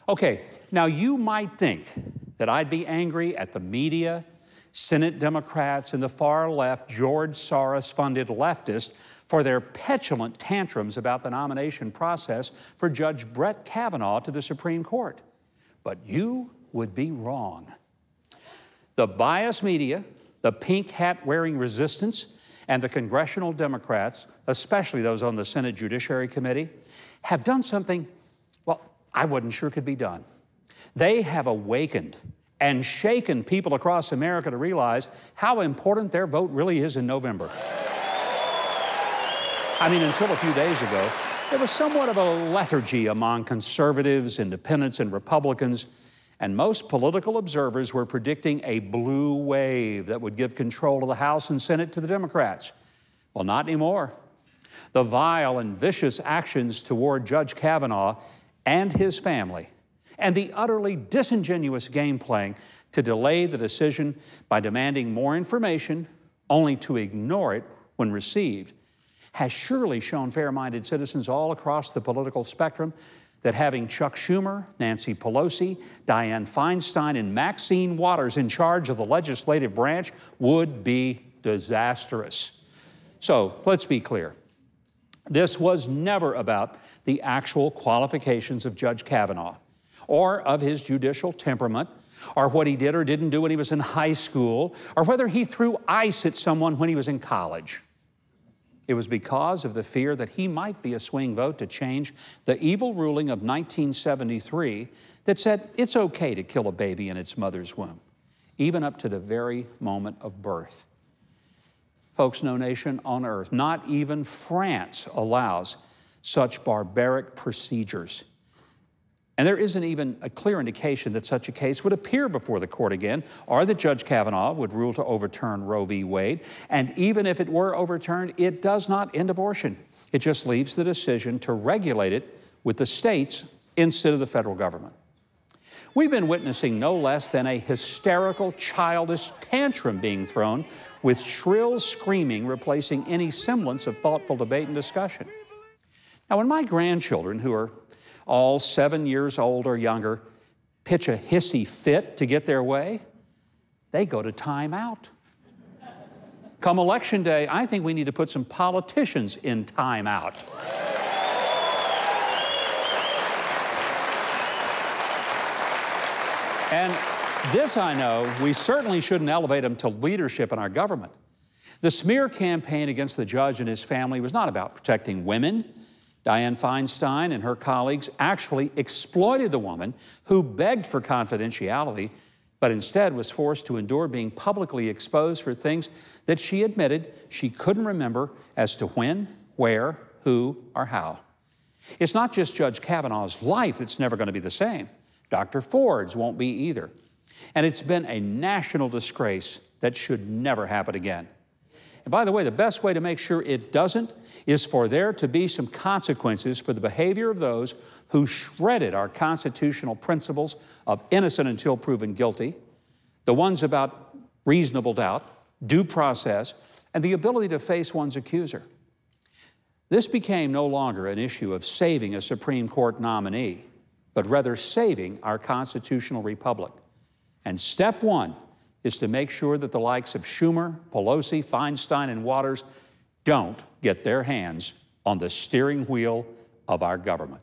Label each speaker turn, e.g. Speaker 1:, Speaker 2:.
Speaker 1: Okay, now you might think that I'd be angry at the media, Senate Democrats, and the far left George Soros-funded leftists for their petulant tantrums about the nomination process for Judge Brett Kavanaugh to the Supreme Court. But you would be wrong. The biased media, the pink hat-wearing resistance, and the congressional Democrats, especially those on the Senate Judiciary Committee, have done something, well, I wasn't sure could be done. They have awakened and shaken people across America to realize how important their vote really is in November. I mean, until a few days ago, there was somewhat of a lethargy among conservatives, independents, and Republicans, and most political observers were predicting a blue wave that would give control of the House and Senate to the Democrats. Well, not anymore. The vile and vicious actions toward Judge Kavanaugh and his family, and the utterly disingenuous game playing to delay the decision by demanding more information, only to ignore it when received, has surely shown fair-minded citizens all across the political spectrum that having Chuck Schumer, Nancy Pelosi, Dianne Feinstein, and Maxine Waters in charge of the legislative branch would be disastrous. So let's be clear. This was never about the actual qualifications of Judge Kavanaugh, or of his judicial temperament, or what he did or didn't do when he was in high school, or whether he threw ice at someone when he was in college. It was because of the fear that he might be a swing vote to change the evil ruling of 1973 that said it's okay to kill a baby in its mother's womb, even up to the very moment of birth. Folks, no nation on earth, not even France, allows such barbaric procedures. And there isn't even a clear indication that such a case would appear before the court again, or that Judge Kavanaugh would rule to overturn Roe v. Wade. And even if it were overturned, it does not end abortion. It just leaves the decision to regulate it with the states instead of the federal government. We've been witnessing no less than a hysterical, childish tantrum being thrown, with shrill screaming replacing any semblance of thoughtful debate and discussion. Now, when my grandchildren, who are all 7 years old or younger, pitch a hissy fit to get their way, they go to time out. Come Election Day, I think we need to put some politicians in time out. And this, I know, we certainly shouldn't elevate them to leadership in our government. The smear campaign against the judge and his family was not about protecting women. Dianne Feinstein and her colleagues actually exploited the woman who begged for confidentiality, but instead was forced to endure being publicly exposed for things that she admitted she couldn't remember as to when, where, who, or how. It's not just Judge Kavanaugh's life that's never going to be the same. Dr. Ford's won't be either. And it's been a national disgrace that should never happen again. And by the way, the best way to make sure it doesn't is for there to be some consequences for the behavior of those who shredded our constitutional principles of innocent until proven guilty, the ones about reasonable doubt, due process, and the ability to face one's accuser. This became no longer an issue of saving a Supreme Court nominee, but rather saving our constitutional republic. And step one is to make sure that the likes of Schumer, Pelosi, Feinstein, and Waters don't get their hands on the steering wheel of our government.